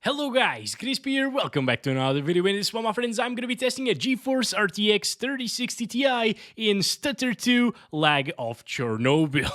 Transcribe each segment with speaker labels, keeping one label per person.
Speaker 1: Hello guys, Crispy here, welcome back to another video. In this one, my friends, I'm gonna be testing a GeForce RTX 3060 Ti in Stutter 2 lag of Chernobyl.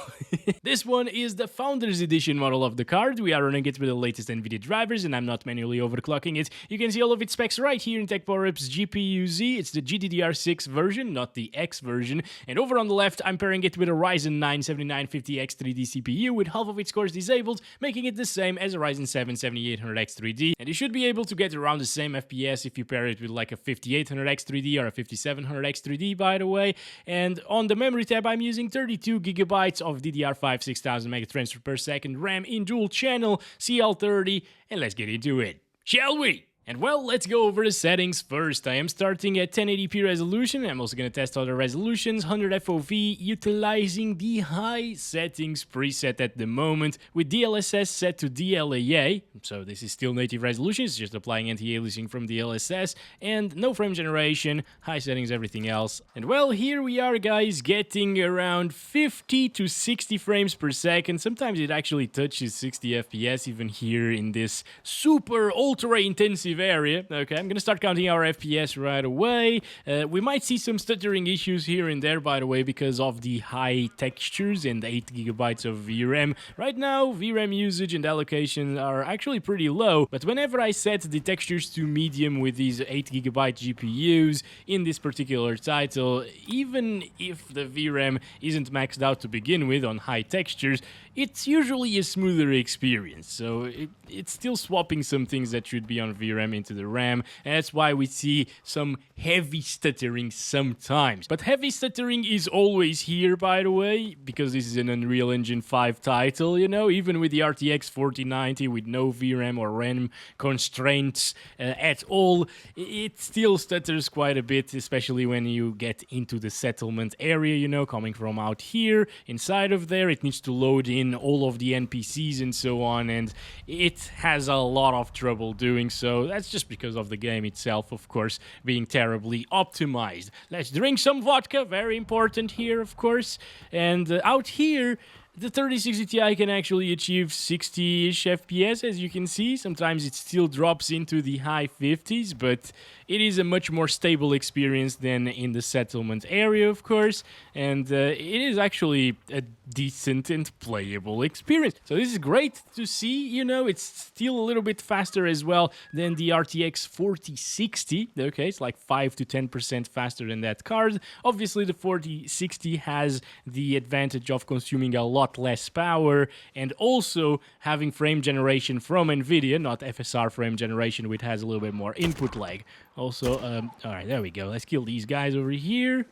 Speaker 1: This one is the Founders Edition model of the card. We are running it with the latest Nvidia drivers and I'm not manually overclocking it. You can see all of its specs right here in TechPowerUp's GPU-Z. It's the GDDR6 version, not the X version. And over on the left, I'm pairing it with a Ryzen 9 7950X 3D CPU with half of its cores disabled, making it the same as a Ryzen 7 7800X 3D. And you should be able to get around the same FPS if you pair it with like a 5800X 3D or a 5700X 3D, by the way. And on the memory tab, I'm using 32GB of DDR5 6000 megatransfer per second RAM in dual channel CL30, and let's get into it, shall we? And well, let's go over the settings first. I am starting at 1080p resolution. I'm also going to test other resolutions, 100 FOV, utilizing the high settings preset at the moment with DLSS set to DLAA. So this is still native resolution, it's just applying anti-aliasing from DLSS, and no frame generation, high settings, everything else. And well, here we are, guys, getting around 50 to 60 frames per second. Sometimes it actually touches 60 FPS even here in this super ultra intensive area. Okay, I'm gonna start counting our FPS right away. We might see some stuttering issues here and there, by the way, because of the high textures and 8GB of VRAM. Right now, VRAM usage and allocation are actually pretty low, but whenever I set the textures to medium with these 8GB GPUs in this particular title, even if the VRAM isn't maxed out to begin with on high textures, it's usually a smoother experience. So it's still swapping some things that should be on VRAM into the RAM, and that's why we see some heavy stuttering sometimes. But heavy stuttering is always here, by the way, because this is an Unreal Engine 5 title, you know, even with the RTX 4090 with no VRAM or RAM constraints at all, it still stutters quite a bit, especially when you get into the settlement area, you know, coming from out here. Inside of there, it needs to load in all of the NPCs and so on, and it has a lot of trouble doing so. That's just because of the game itself, of course, being terribly optimized. Let's drink some vodka, very important here, of course. And out here, the 3060 Ti can actually achieve 60-ish FPS, as you can see. Sometimes it still drops into the high 50s, but it is a much more stable experience than in the settlement area, of course. And it is actually a decent and playable experience. So this is great to see, you know, it's still a little bit faster as well than the RTX 4060. Okay, it's like 5 to 10% faster than that card. Obviously, the 4060 has the advantage of consuming a lot less power and also having frame generation from Nvidia, not FSR frame generation, which has a little bit more input lag. Also, all right, there we go. Let's kill these guys over here.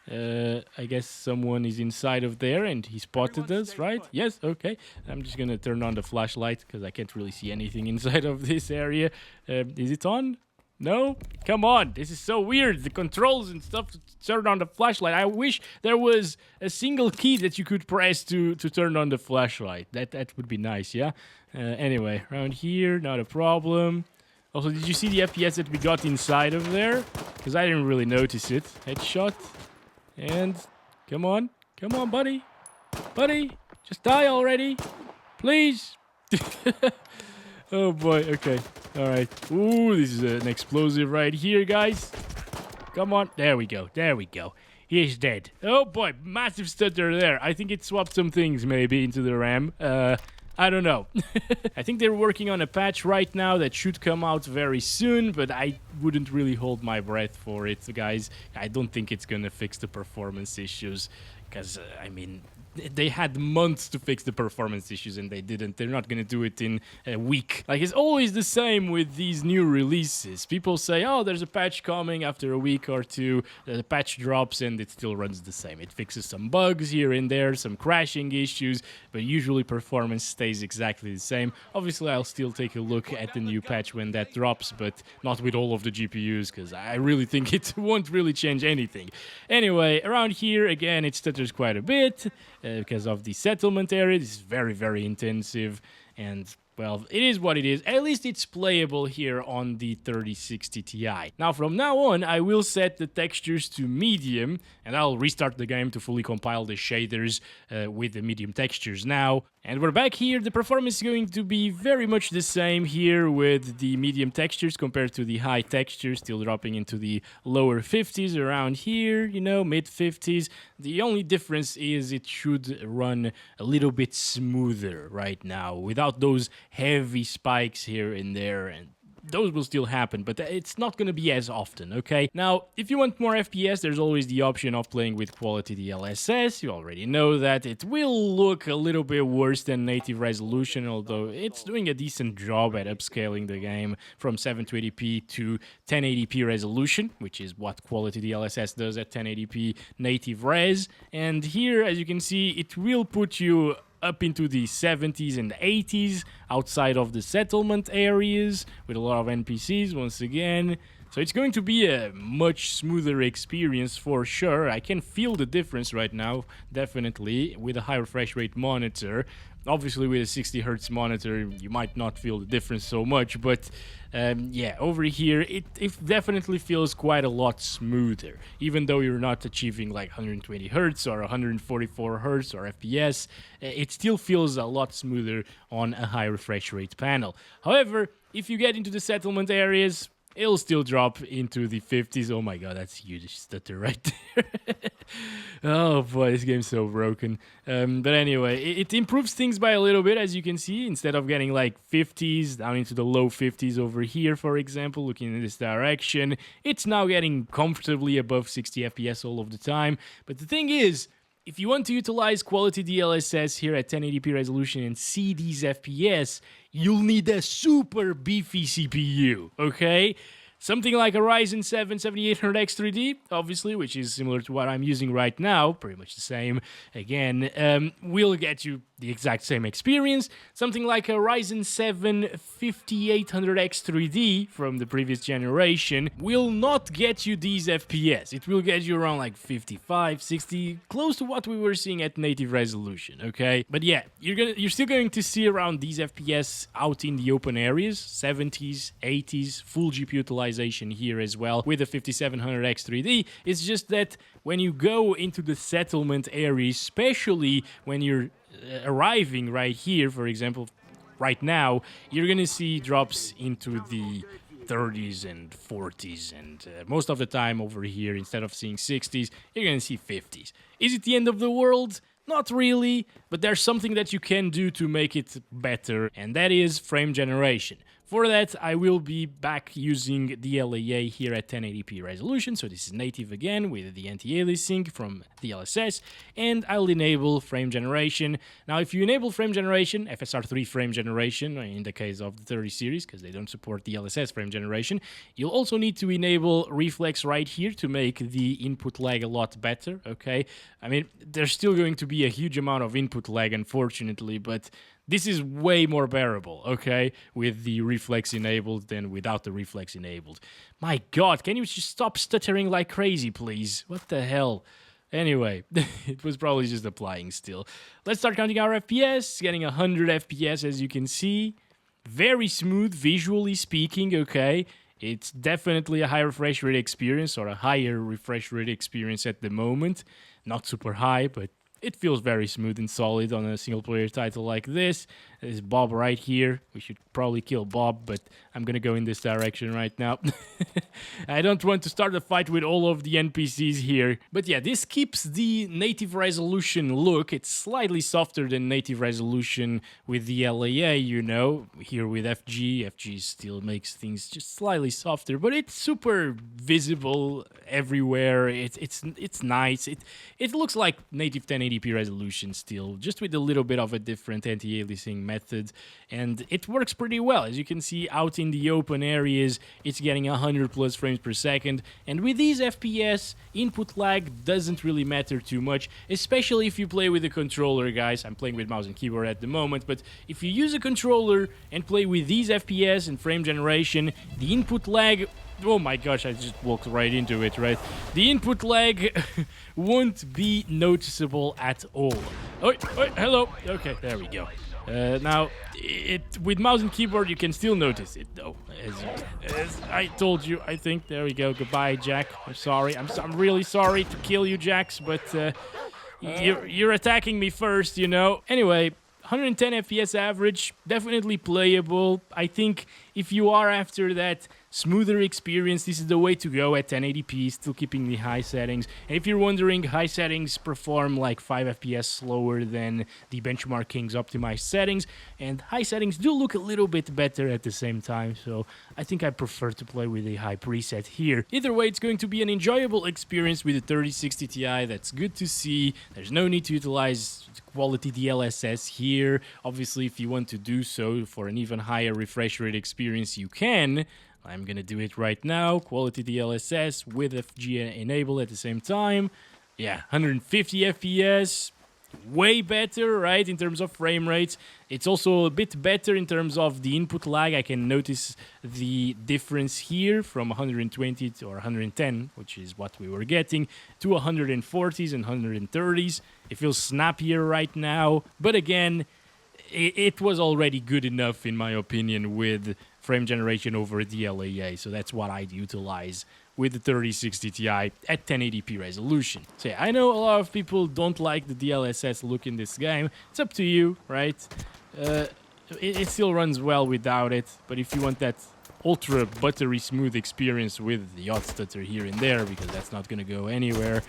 Speaker 1: I guess someone is inside of there and he spotted us, right? Yes, okay. I'm just gonna turn on the flashlight because I can't really see anything inside of this area. Is it on? No? Come on, this is so weird. The controls and stuff to turn on the flashlight. I wish there was a single key that you could press to turn on the flashlight. That would be nice, yeah? Anyway, around here, not a problem. Also, did you see the FPS that we got inside of there? Because I didn't really notice it. Headshot. And come on, buddy. Buddy, just die already. Please. Oh boy, okay. All right. Ooh, this is an explosive right here, guys. Come on. There we go. There we go. He's dead. Oh boy, massive stutter there. I think it swapped some things maybe into the RAM. I don't know. I think they're working on a patch right now that should come out very soon, but I wouldn't really hold my breath for it, guys. I don't think it's gonna fix the performance issues, because, I mean, they had months to fix the performance issues and they didn't. They're not going to do it in a week. Like, it's always the same with these new releases. People say, oh, there's a patch coming after a week or two. The patch drops and it still runs the same. It fixes some bugs here and there, some crashing issues, but usually performance stays exactly the same. Obviously, I'll still take a look at the new patch when that drops, but not with all of the GPUs, because I really think it won't really change anything. Anyway, around here, again, it stutters quite a bit. Because of the settlement area. This is very, very intensive, and well, it is what it is. At least it's playable here on the 3060 Ti. Now, from now on, I will set the textures to medium, and I'll restart the game to fully compile the shaders with the medium textures now. And we're back here. The performance is going to be very much the same here with the medium textures compared to the high textures, still dropping into the lower 50s around here, you know, mid 50s. The only difference is it should run a little bit smoother right now without those heavy spikes here and there, and those will still happen, but it's not going to be as often, okay? Now, if you want more FPS, there's always the option of playing with quality DLSS. You already know that it will look a little bit worse than native resolution, although it's doing a decent job at upscaling the game from 720p to 1080p resolution, which is what quality DLSS does at 1080p native res. And here, as you can see, it will put you up into the 70s and 80s outside of the settlement areas with a lot of NPCs once again. So it's going to be a much smoother experience for sure. I can feel the difference right now, definitely, with a high refresh rate monitor. Obviously, with a 60 Hz monitor, you might not feel the difference so much, but yeah, over here, it definitely feels quite a lot smoother. Even though you're not achieving like 120 Hz or 144 Hz or FPS, it still feels a lot smoother on a high refresh rate panel. However, if you get into the settlement areas, it'll still drop into the 50s. Oh my god, that's huge stutter right there. Oh boy, this game's so broken. But anyway, it improves things by a little bit, as you can see. Instead of getting like 50s down into the low 50s over here, for example, looking in this direction, it's now getting comfortably above 60 FPS all of the time. But the thing is, if you want to utilize quality DLSS here at 1080p resolution and see these FPS, you'll need a super beefy CPU, okay? Something like a Ryzen 7 7800X 3D, obviously, which is similar to what I'm using right now, pretty much the same, again, will get you the exact same experience. Something like a Ryzen 7 5800X 3D from the previous generation will not get you these FPS. It will get you around like 55, 60, close to what we were seeing at native resolution, okay? But yeah, you're still going to see around these FPS out in the open areas, 70s, 80s, full GPU utilization here as well with the 5700X 3D. It's just that when you go into the settlement area, especially when you're arriving right here, for example, right now, you're gonna see drops into the 30s and 40s, and most of the time over here, instead of seeing 60s, you're gonna see 50s. Is it the end of the world? Not really, but there's something that you can do to make it better, and that is frame generation. For that, I will be back using DLAA here at 1080p resolution, so this is native again with the anti-aliasing from DLSS, and I'll enable frame generation. Now, if you enable frame generation, FSR3 frame generation, in the case of the 30 series, because they don't support DLSS frame generation, you'll also need to enable reflex right here to make the input lag a lot better, okay? I mean, there's still going to be a huge amount of input lag, unfortunately, but this is way more bearable, okay, with the reflex enabled than without the reflex enabled. My god, can you just stop stuttering like crazy, please? What the hell? Anyway, it was probably just applying still. Let's start counting our FPS, getting 100 FPS as you can see. Very smooth, visually speaking, okay. It's definitely a high refresh rate experience, or a higher refresh rate experience at the moment. Not super high, but it feels very smooth and solid on a single-player title like this. There's Bob right here. We should probably kill Bob, but I'm gonna go in this direction right now. I don't want to start a fight with all of the NPCs here. But yeah, this keeps the native resolution look. It's slightly softer than native resolution with the LAA, you know. Here with FG still makes things just slightly softer, but it's super visible everywhere. It's nice. It looks like native 1080p resolution still, just with a little bit of a different anti-aliasing method, and it works pretty well. As you can see out in the open areas, it's getting 100 plus frames per second, and with these FPS, input lag doesn't really matter too much, especially if you play with a controller, guys. I'm playing with mouse and keyboard at the moment, but if you use a controller and play with these FPS and frame generation, the input lag, oh my gosh, I just walked right into it, right? The input lag won't be noticeable at all. Oh, hello. Okay, there we go. Now, with mouse and keyboard, you can still notice it, though. As I told you, I think. There we go. Goodbye, Jack. I'm sorry. I'm really sorry to kill you, Jax, but you're attacking me first, you know. Anyway, 110 FPS average, definitely playable. I think if you are after that smoother experience, this is the way to go at 1080p, still keeping the high settings. And if you're wondering, high settings perform like 5 FPS slower than the Benchmark King's optimized settings, and high settings do look a little bit better at the same time, so I think I prefer to play with a high preset here. Either way, it's going to be an enjoyable experience with the 3060 Ti. That's good to see. There's no need to utilize quality DLSS here. Obviously, if you want to do so for an even higher refresh rate experience, you can. I'm gonna do it right now. Quality DLSS with FG enabled at the same time. Yeah, 150 FPS. Way better, right, in terms of frame rates. It's also a bit better in terms of the input lag. I can notice the difference here from 120 to, or 110, which is what we were getting, to 140s and 130s. It feels snappier right now, but again, it was already good enough, in my opinion, with frame generation over DLAA, so that's what I'd utilize with the 3060 Ti at 1080p resolution. So yeah, I know a lot of people don't like the DLSS look in this game. It's up to you, right? It still runs well without it, but if you want that ultra buttery smooth experience with the odd stutter here and there, because that's not going to go anywhere,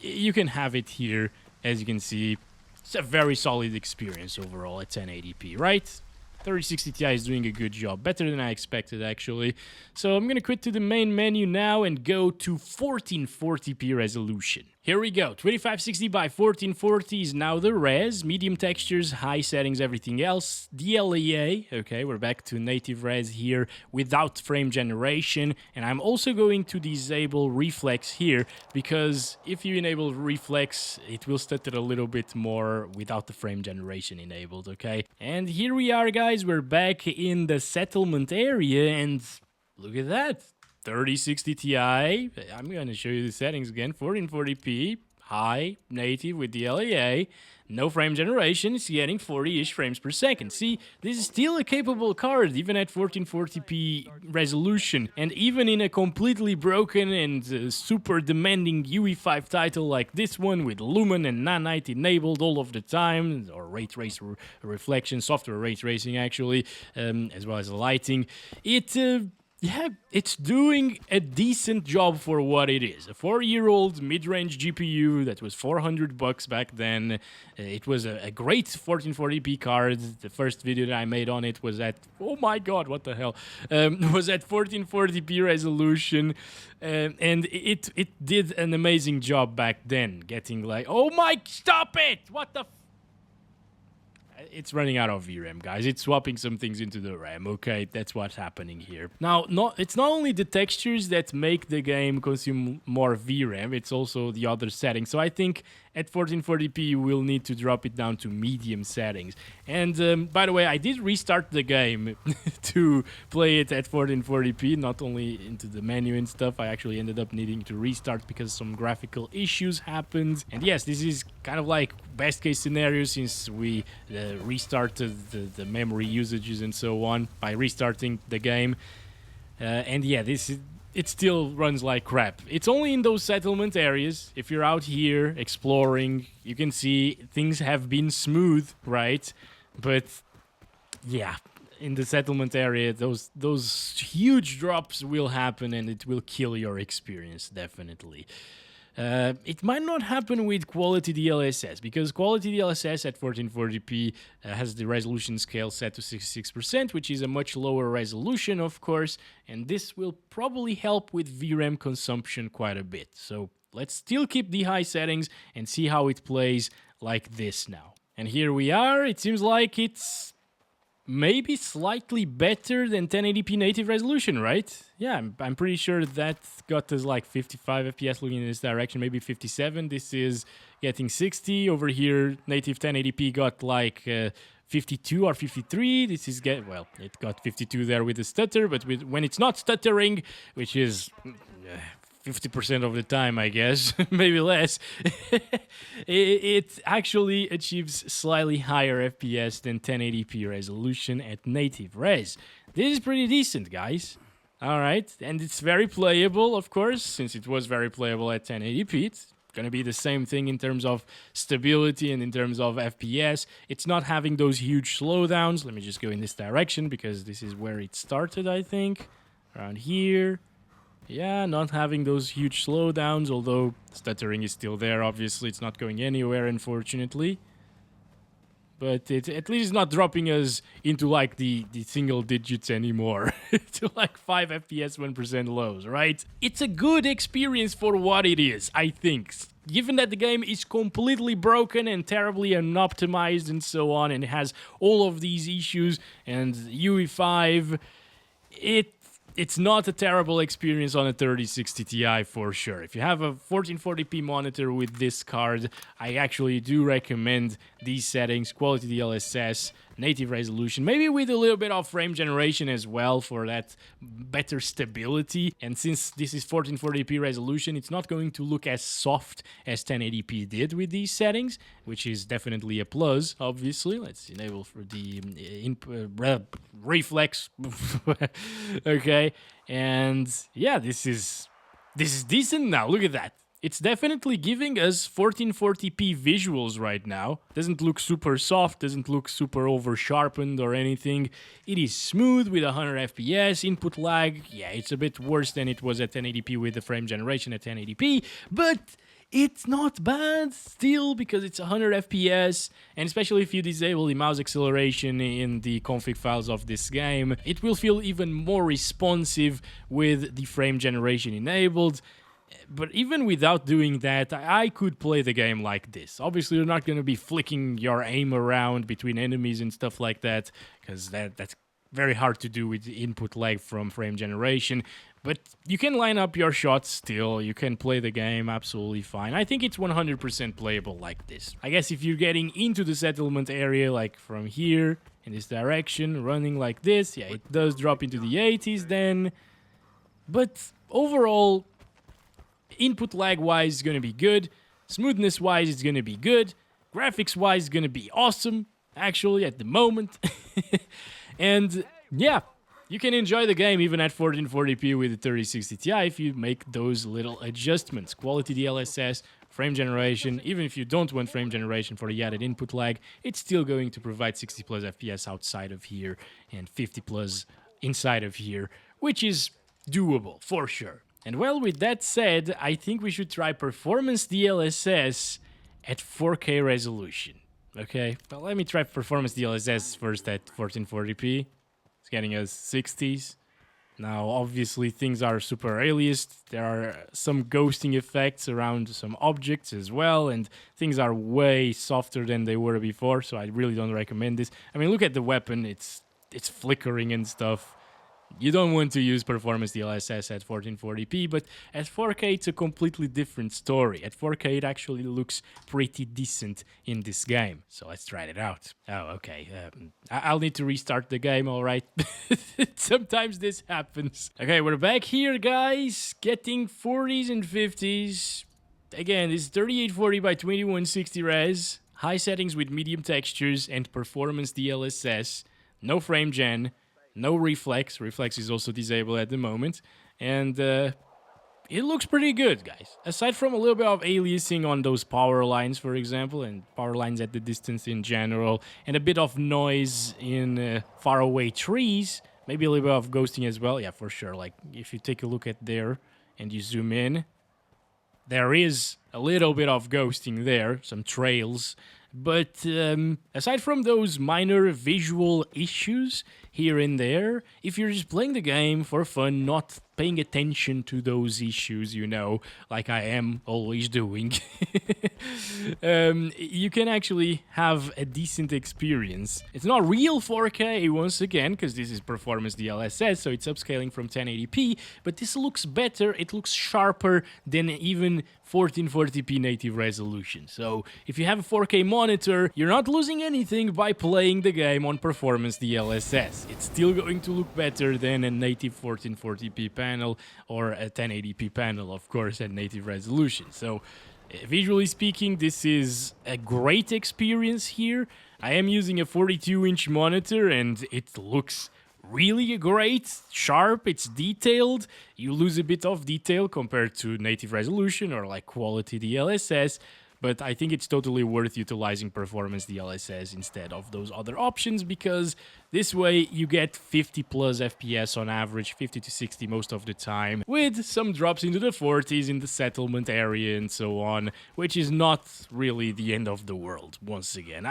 Speaker 1: you can have it here. As you can see, it's a very solid experience overall at 1080p, right? 3060 Ti is doing a good job, better than I expected actually. So I'm gonna quit to the main menu now and go to 1440p resolution. Here we go, 2560 by 1440 is now the res, medium textures, high settings, everything else. DLAA, okay, we're back to native res here without frame generation, and I'm also going to disable reflex here, because if you enable reflex, it will stutter a little bit more without the frame generation enabled, okay? And here we are, guys, we're back in the settlement area, and look at that. 3060 Ti, I'm going to show you the settings again, 1440p, high, native with DLAA, no frame generation, it's getting 40-ish frames per second. See, this is still a capable card, even at 1440p resolution, and even in a completely broken and super demanding UE5 title like this one, with Lumen and Nanite enabled all of the time, or ray trace reflection, software ray tracing actually, as well as the lighting, yeah, it's doing a decent job for what it is. A 4-year-old mid-range GPU that was $400 back then. It was a great 1440p card. The first video that I made on it was at, oh my god, what the hell, was at 1440p resolution, and it did an amazing job back then, getting like, oh my, stop it, what the it's running out of VRAM, guys. It's swapping some things into the RAM, okay? That's what's happening here. Now, it's not only the textures that make the game consume more VRAM, it's also the other settings. So I think at 1440p, you will need to drop it down to medium settings. And by the way, I did restart the game to play it at 1440p, not only into the menu and stuff. I actually ended up needing to restart because some graphical issues happened. And yes, this is kind of like best case scenario, since we restarted the memory usages and so on by restarting the game. And yeah, it still runs like crap. It's only in those settlement areas. If you're out here exploring, you can see things have been smooth, right? But yeah, in the settlement area, those huge drops will happen, and it will kill your experience, definitely. It might not happen with quality DLSS, because quality DLSS at 1440p has the resolution scale set to 66%, which is a much lower resolution, of course, and this will probably help with VRAM consumption quite a bit. So let's still keep the high settings and see how it plays like this now. And here we are. It seems like it's maybe slightly better than 1080p native resolution, right? Yeah, I'm pretty sure that got us like 55 FPS looking in this direction, maybe 57. This is getting 60. Over here, native 1080p got like 52 or 53. This is well, it got 52 there with the stutter, but when it's not stuttering, which is 50% of the time, I guess, maybe less, it actually achieves slightly higher FPS than 1080p resolution at native res. This is pretty decent, guys. All right, and it's very playable, of course, since it was very playable at 1080p. It's gonna be the same thing in terms of stability and in terms of FPS. It's not having those huge slowdowns. Let me just go in this direction because this is where it started, I think. Around here. Yeah, not having those huge slowdowns, although stuttering is still there. Obviously, it's not going anywhere, unfortunately. But it at least not dropping us into like the single digits anymore. To like 5 FPS 1% lows, right? It's a good experience for what it is, I think. Given that the game is completely broken and terribly unoptimized and so on, and it has all of these issues and UE5, it's not a terrible experience on a 3060 Ti for sure. If you have a 1440p monitor with this card, I actually do recommend these settings: quality DLSS, native resolution, maybe with a little bit of frame generation as well for that better stability. And since this is 1440p resolution, it's not going to look as soft as 1080p did with these settings, which is definitely a plus, obviously. Let's enable for the reflex. Okay, and yeah, this is decent now. Look at that. It's definitely giving us 1440p visuals right now. Doesn't look super soft, doesn't look super over-sharpened or anything. It is smooth with 100 FPS. Input lag, yeah, it's a bit worse than it was at 1080p with the frame generation at 1080p, but it's not bad still because it's 100 FPS, and especially if you disable the mouse acceleration in the config files of this game, it will feel even more responsive with the frame generation enabled. But even without doing that, I could play the game like this. Obviously, you're not going to be flicking your aim around between enemies and stuff like that, because that's very hard to do with the input lag from frame generation. But you can line up your shots still. You can play the game absolutely fine. I think it's 100% playable like this. I guess if you're getting into the settlement area, like from here, in this direction, running like this, yeah, it does drop into the 80s then. But overall, input lag-wise is going to be good. Smoothness-wise is going to be good. Graphics-wise is going to be awesome, actually, at the moment. And, yeah, you can enjoy the game even at 1440p with the 3060 Ti if you make those little adjustments. Quality DLSS, frame generation. Even if you don't want frame generation for the added input lag, it's still going to provide 60 plus FPS outside of here and 50 plus inside of here, which is doable, for sure. And well, with that said, I think we should try performance DLSS at 4K resolution. Okay, well, let me try performance DLSS first at 1440p. It's getting us 60s. Now, obviously, things are super aliased. There are some ghosting effects around some objects as well, and things are way softer than they were before, so I really don't recommend this. I mean, look at the weapon. It's flickering and stuff. You don't want to use performance DLSS at 1440p, but at 4K it's a completely different story. At 4K it actually looks pretty decent in this game. So let's try it out. Oh, okay. I'll need to restart the game, alright? Sometimes this happens. Okay, we're back here, guys. Getting 40s and 50s. Again, this is 3840 by 2160 res. High settings with medium textures and performance DLSS. No frame gen. No reflex. Reflex is also disabled at the moment. And it looks pretty good, guys. Aside from a little bit of aliasing on those power lines, for example, and power lines at the distance in general, and a bit of noise in faraway trees, maybe a little bit of ghosting as well. Yeah, for sure. Like, if you take a look at there and you zoom in, there is a little bit of ghosting there, some trails. But aside from those minor visual issues here and there, if you're just playing the game for fun, not paying attention to those issues, you know, like I am always doing, you can actually have a decent experience. It's not real 4K once again, because this is performance DLSS, so it's upscaling from 1080p, but this looks better, it looks sharper than even 1440p native resolution. So if you have a 4K monitor, you're not losing anything by playing the game on performance DLSS. It's still going to look better than a native 1440p panel or a 1080p panel, of course, at native resolution. So visually speaking, this is a great experience here. I am using a 42-inch monitor and it looks really great, sharp, it's detailed. You lose a bit of detail compared to native resolution or like quality DLSS, but I think it's totally worth utilizing performance DLSS instead of those other options, because this way you get 50 plus FPS on average, 50 to 60 most of the time, with some drops into the 40s in the settlement area and so on, which is not really the end of the world, once again.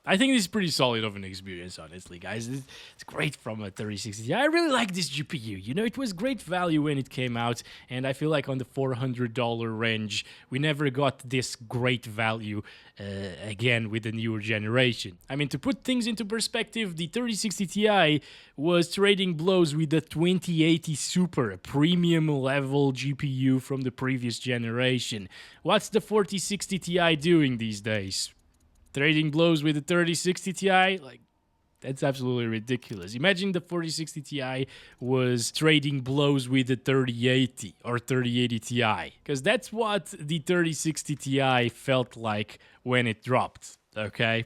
Speaker 1: I think this is pretty solid of an experience, honestly, guys. It's great from a 3060 Ti. I really like this GPU. You know, it was great value when it came out, and I feel like on the $400 range, we never got this great value again with the newer generation. I mean, to put things into perspective, the 3060 Ti was trading blows with the 2080 Super, a premium level GPU from the previous generation. What's the 4060 Ti doing these days? Trading blows with the 3060 Ti? Like, that's absolutely ridiculous. Imagine the 4060 Ti was trading blows with the 3080 or 3080 Ti, because that's what the 3060 Ti felt like when it dropped, okay?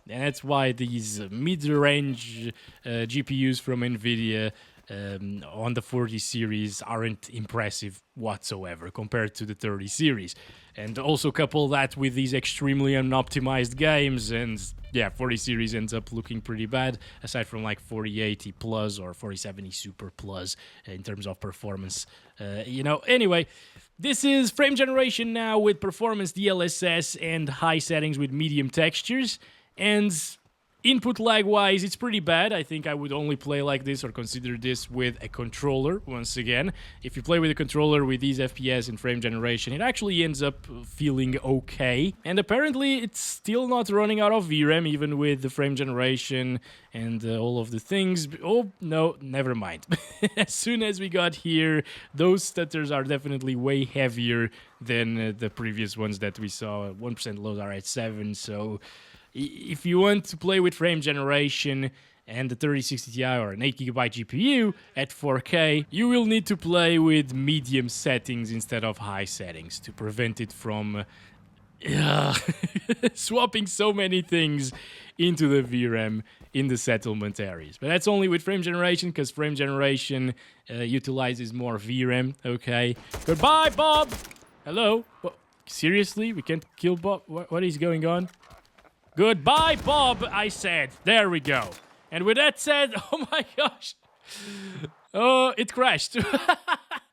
Speaker 1: And that's why these mid-range GPUs from Nvidia on the 40 series aren't impressive whatsoever compared to the 30 series. And also couple that with these extremely unoptimized games, and yeah, 40 series ends up looking pretty bad, aside from like 4080 plus or 4070 Super plus in terms of performance. You know, anyway, this is frame generation now with performance DLSS and high settings with medium textures. And input lag wise, it's pretty bad. I think I would only play like this or consider this with a controller. Once again, if you play with a controller with these FPS and frame generation, it actually ends up feeling okay. And apparently it's still not running out of VRAM, even with the frame generation and all of the things. Oh no, never mind. As soon as we got here, those stutters are definitely way heavier than the previous ones that we saw. 1% lows are at 7, so if you want to play with frame generation and the 3060 Ti or an 8GB GPU at 4K, you will need to play with medium settings instead of high settings to prevent it from swapping so many things into the VRAM in the settlement areas. But that's only with frame generation, because frame generation utilizes more VRAM, okay? Goodbye, Bob! Hello? What? Seriously? We can't kill Bob? What is going on? Goodbye, Bob, I said. There we go. And with that said, oh my gosh. Oh, it crashed.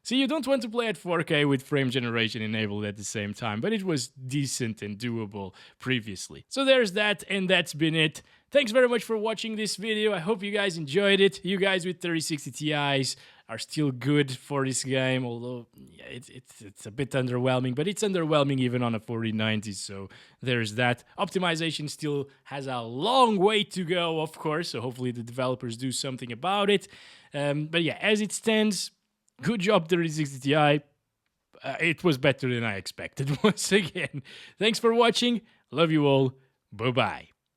Speaker 1: See, you don't want to play at 4K with frame generation enabled at the same time, but it was decent and doable previously. So there's that, and that's been it. Thanks very much for watching this video. I hope you guys enjoyed it. You guys with 3060 Ti's are still good for this game, although yeah, it's a bit underwhelming, but it's underwhelming even on a 4090, so there's that. Optimization still has a long way to go, of course, so hopefully the developers do something about it. But yeah, as it stands, good job 3060 Ti. It was better than I expected, once again. Thanks for watching. Love you all. Bye-bye.